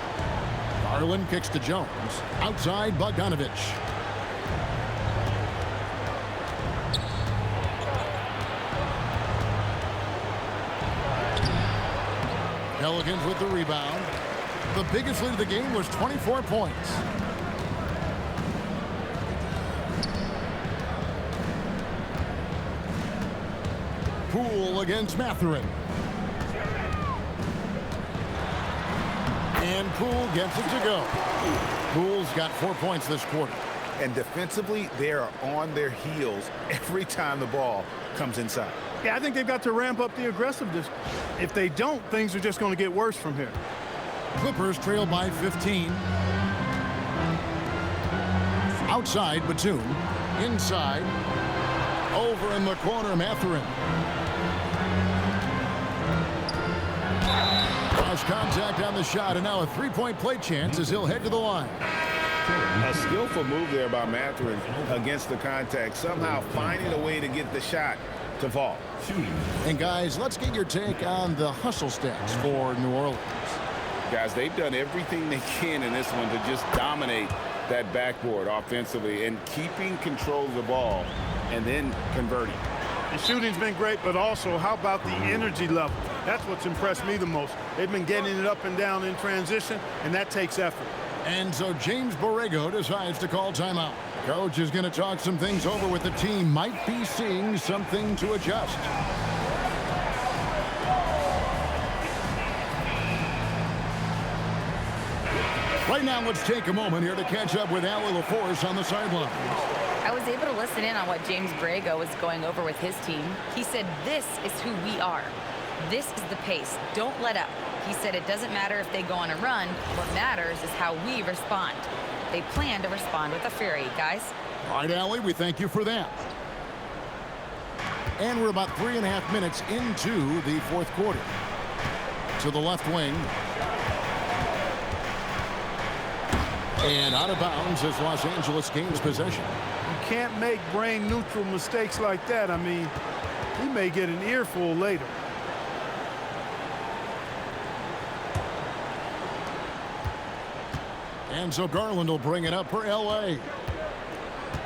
Garland kicks to Jones. Outside, Bogdanovich. Pelicans with the rebound. The biggest lead of the game was 24 points. Poole against Mathurin. And Poole gets it to go. Poole's got 4 points this quarter. And defensively, they are on their heels every time the ball comes inside. Yeah, I think they've got to ramp up the aggressiveness. If they don't, things are just going to get worse from here. Clippers trail by 15. Outside, Batum. Inside. Over in the corner, Mathurin. Cross contact on the shot, and now a three-point play chance as he'll head to the line. A skillful move there by Mathurin against the contact, somehow finding a way to get the shot to fall. And guys, let's get your take on the hustle stats for New Orleans. Guys, they've done everything they can in this one to just dominate that backboard offensively and keeping control of the ball and then converting. The shooting's been great, but also how about the energy level? That's what's impressed me the most. They've been getting it up and down in transition, and that takes effort. And so James Borrego decides to call timeout. Coach is going to talk some things over with the team. Might be seeing something to adjust. Right now, let's take a moment here to catch up with Allie LaForce on the sideline. I was able to listen in on what James Borrego was going over with his team. He said, this is who we are. This is the pace. Don't let up. He said it doesn't matter if they go on a run. What matters is how we respond. They plan to respond with a fury, guys. All right, Allie, we thank you for that. And we're about 3.5 minutes into the fourth quarter. To the left wing. And out of bounds as Los Angeles gains possession. You can't make brain-neutral mistakes like that. I mean, he may get an earful later. And so Garland will bring it up for L.A.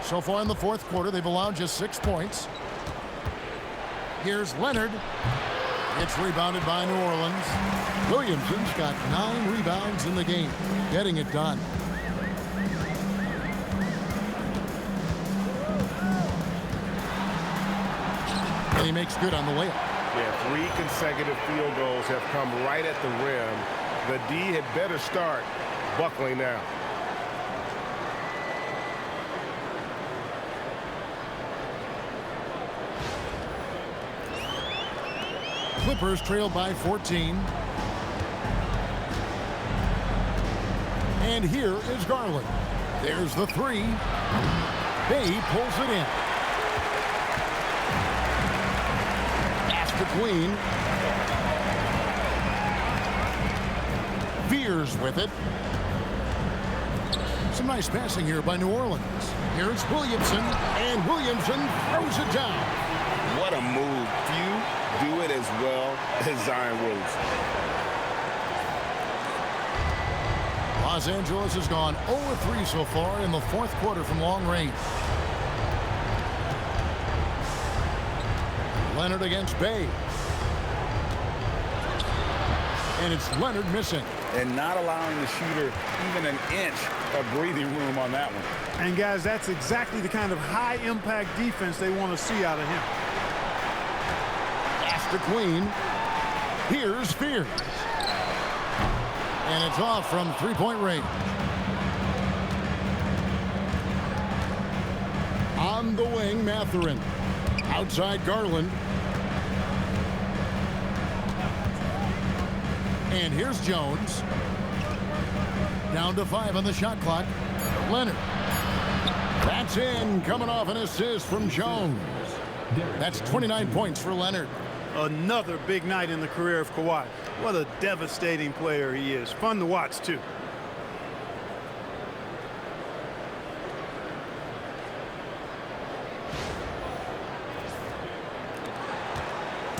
So far in the fourth quarter, they've allowed just 6 points. Here's Leonard. It's rebounded by New Orleans. Williamson's got 9 rebounds in the game, getting it done. And he makes good on the layup. Yeah, 3 consecutive field goals have come right at the rim. The D had better start buckling now. Clippers trail by 14. And here is Garland. There's the 3. Bay pulls it in. To Queen. Veers with it. Some nice passing here by New Orleans. Here's Williamson, and Williamson throws it down. What a move. Few do it as well as Zion Williamson. Los Angeles has gone 0-3 so far in the fourth quarter from long range. Leonard against Bay. And it's Leonard missing. And not allowing the shooter even an inch of breathing room on that one. And, guys, that's exactly the kind of high-impact defense they want to see out of him. Pass to Queen. Here's Fears. And it's off from three-point range. On the wing, Mathurin. Outside Garland. And here's Jones. Down to 5 on the shot clock. Leonard. That's in, coming off an assist from Jones. That's 29 points for Leonard. Another big night in the career of Kawhi. What a devastating player he is. Fun to watch, too.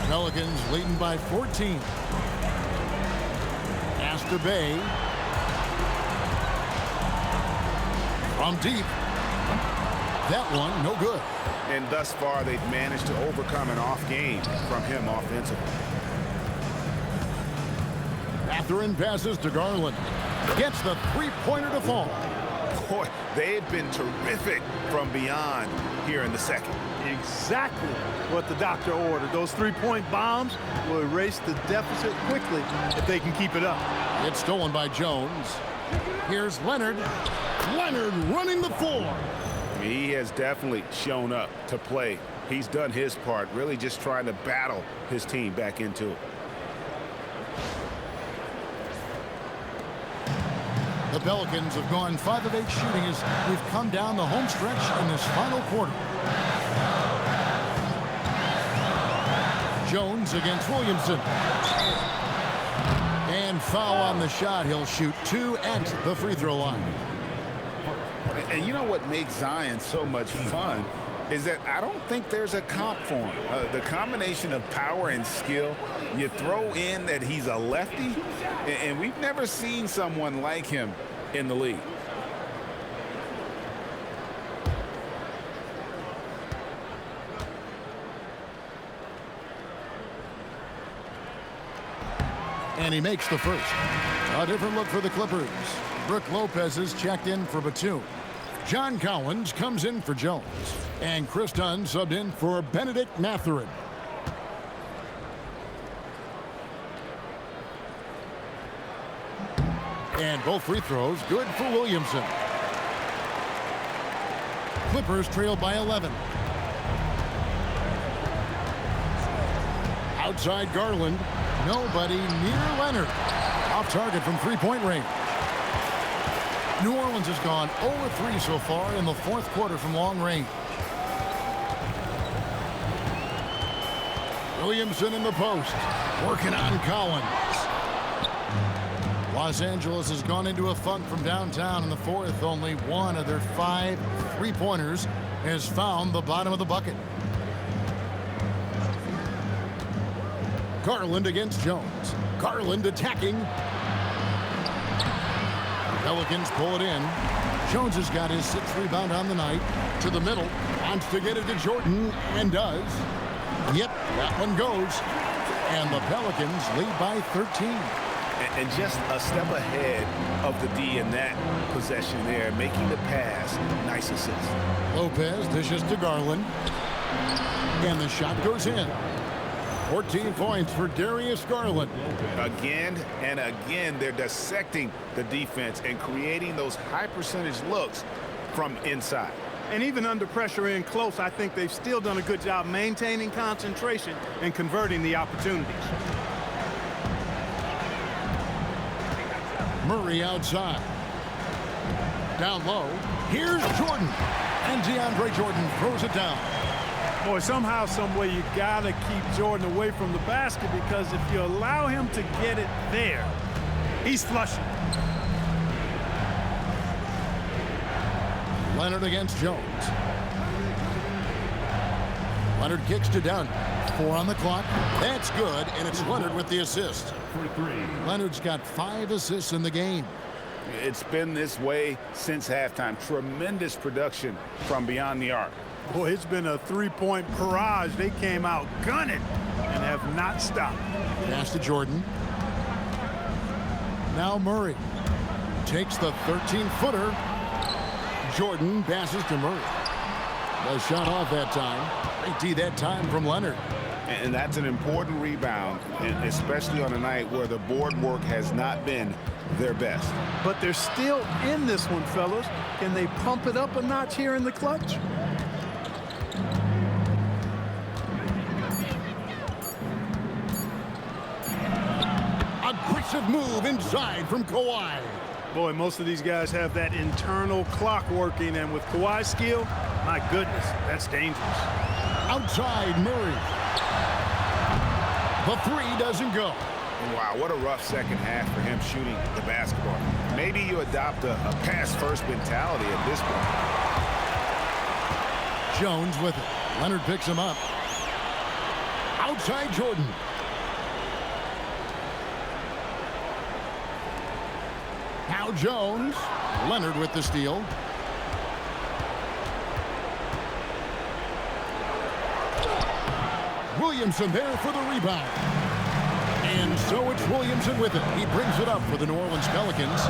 Pelicans leading by 14. Pass to Bay. From deep. That one, no good. And thus far, they've managed to overcome an off game from him offensively. Mathurin passes to Garland. Gets the three-pointer to fall. Boy, they've been terrific from beyond here in the second. Exactly what the doctor ordered. Those three-point bombs will erase the deficit quickly if they can keep it up. It's stolen by Jones. Here's Leonard. Leonard running the floor. He has definitely shown up to play. He's done his part, really just trying to battle his team back into it. The Pelicans have gone 5 of 8 shooting as we've come down the home stretch in this final quarter. Jones against Williamson. And foul on the shot. He'll shoot 2 at the free throw line. And you know what makes Zion so much fun is that I don't think there's a comp for him. The combination of power and skill, you throw in that he's a lefty, and we've never seen someone like him in the league. And he makes the first. A different look for the Clippers. Brook Lopez is checked in for Batum. John Collins comes in for Jones. And Chris Dunn subbed in for Benedict Mathurin. And both free throws good for Williamson. Clippers trail by 11. Outside Garland. Nobody near Leonard. Off target from three-point range. New Orleans has gone 0-3 so far in the fourth quarter from long range. Williamson in the post. Working on Collins. Los Angeles has gone into a funk from downtown in the fourth. Only one of their 5 three-pointers has found the bottom of the bucket. Garland against Jones. Garland attacking. Pelicans pull it in. Jones has got his 6th rebound on the night. To the middle. Wants to get it to Jordan. And does. Yep, that one goes. And the Pelicans lead by 13. And just a step ahead of the D in that possession there, making the pass. Nice assist. Lopez dishes to Garland. And the shot goes in. 14 points for Darius Garland. Again and again, they're dissecting the defense and creating those high percentage looks from inside. And even under pressure in close, I think they've still done a good job maintaining concentration and converting the opportunities. Murray outside. Down low. Here's Jordan. And DeAndre Jordan throws it down. Boy, somehow, some way, you got to keep Jordan away from the basket, because if you allow him to get it there, he's flushing. Leonard against Jones. Leonard kicks to Dunn. 4 on the clock. That's good, and it's Leonard with the assist. Leonard's got 5 assists in the game. It's been this way since halftime. Tremendous production from beyond the arc. Boy, it's been a three-point barrage. They came out gunning and have not stopped. Pass to Jordan. Now Murray takes the 13-footer. Jordan passes to Murray. The shot off that time. Great D that time from Leonard. And that's an important rebound, and especially on a night where the board work has not been their best. But they're still in this one, fellas. Can they pump it up a notch here in the clutch? Aggressive move inside from Kawhi. Boy, most of these guys have that internal clock working, and with Kawhi's skill, my goodness, that's dangerous. Outside Murray. The 3 doesn't go. Wow, what a rough second half for him shooting the basketball. Maybe you adopt a pass-first mentality at this point. Jones with it. Leonard picks him up. Outside Jordan. Now Jones. Leonard with the steal. Williamson there for the rebound. And so it's Williamson with it. He brings it up for the New Orleans Pelicans.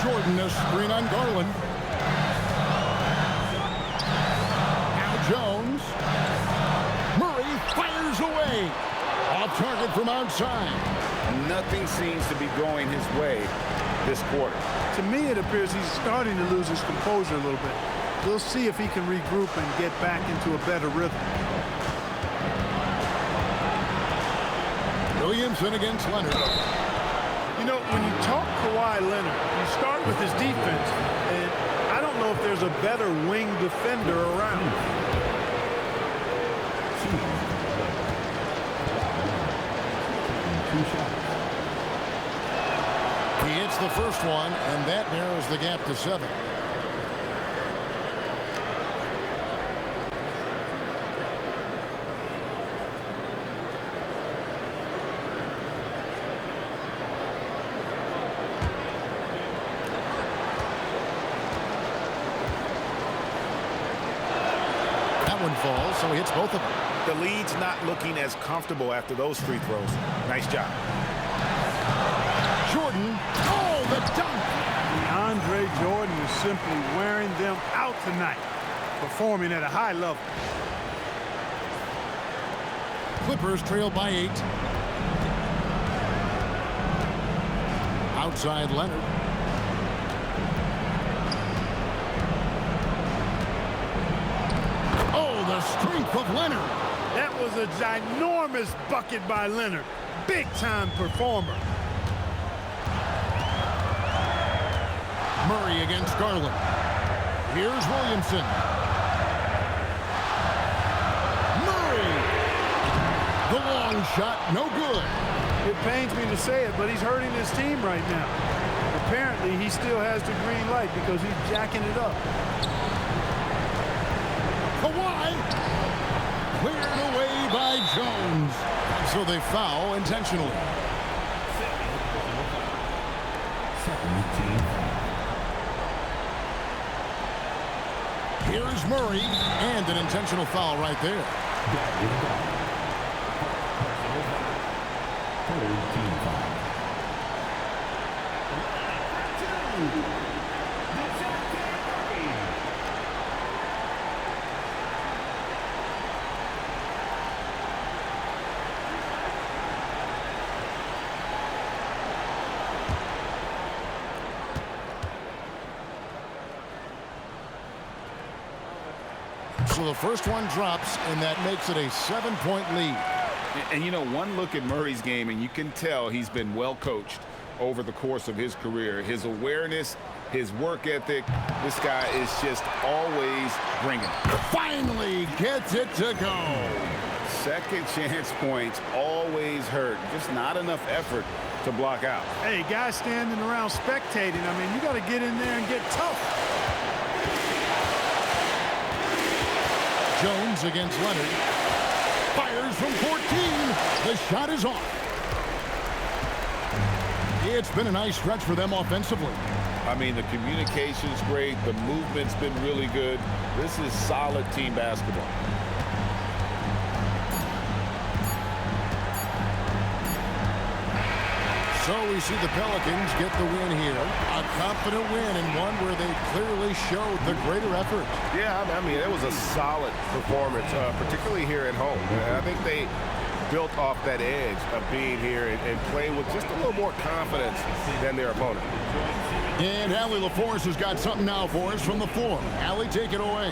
Jordan a screen on Garland. Now Jones. Murray fires away. Off target from outside. Nothing seems to be going his way this quarter. To me, it appears he's starting to lose his composure a little bit. We'll see if he can regroup and get back into a better rhythm. Williamson against Leonard. You know, when you talk Kawhi Leonard, you start with his defense, and I don't know if there's a better wing defender around. He hits the first one, and that narrows the gap to 7. That one falls, so he hits both of them. The lead's not looking as comfortable after those free throws. Nice job. Jordan, oh, the dunk! Andre Jordan is simply wearing them out tonight, performing at a high level. Clippers trail by 8. Outside Leonard. Oh, the strength of Leonard. That was a ginormous bucket by Leonard. Big-time performer. Murray against Garland. Here's Williamson. Murray. The long shot, no good. It pains me to say it, but he's hurting his team right now. Apparently, he still has the green light because he's jacking it up. Kawhi. Cleared away by Jones. So they foul intentionally. Here's Murray, and an intentional foul right there. So the first one drops, and that makes it a 7-point lead. And you know, one look at Murray's game, and you can tell he's been well coached over the course of his career. His awareness, his work ethic, this guy is just always bringing. Finally gets it to go. Second chance points always hurt. Just not enough effort to block out. Hey, guys standing around spectating, I mean, you got to get in there and get tough. Jones against Leonard. Fires from 14. The shot is off. It's been a nice stretch for them offensively. I mean, the communication's great. The movement's been really good. This is solid team basketball. So we see the Pelicans get the win here. A confident win, and one where they clearly showed the greater effort. Yeah, I mean, it was a solid performance, particularly here at home. I think they built off that edge of being here and playing with just a little more confidence than their opponent. And Allie LaForce has got something now for us from the floor. Allie, take it away.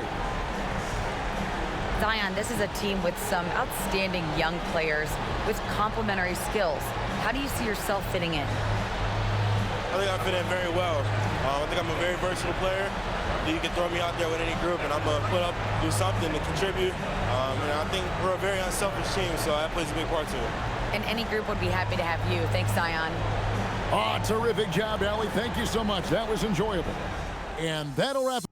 Zion, this is a team with some outstanding young players with complementary skills. How do you see yourself fitting in? I think I fit in very well. I think I'm a very versatile player. You can throw me out there with any group, and I'm going to put up, do something to contribute. And I think we're a very unselfish team, so that plays a big part to it. And any group would be happy to have you. Thanks, Zion. Oh, terrific job, Allie. Thank you so much. That was enjoyable. And that'll wrap it.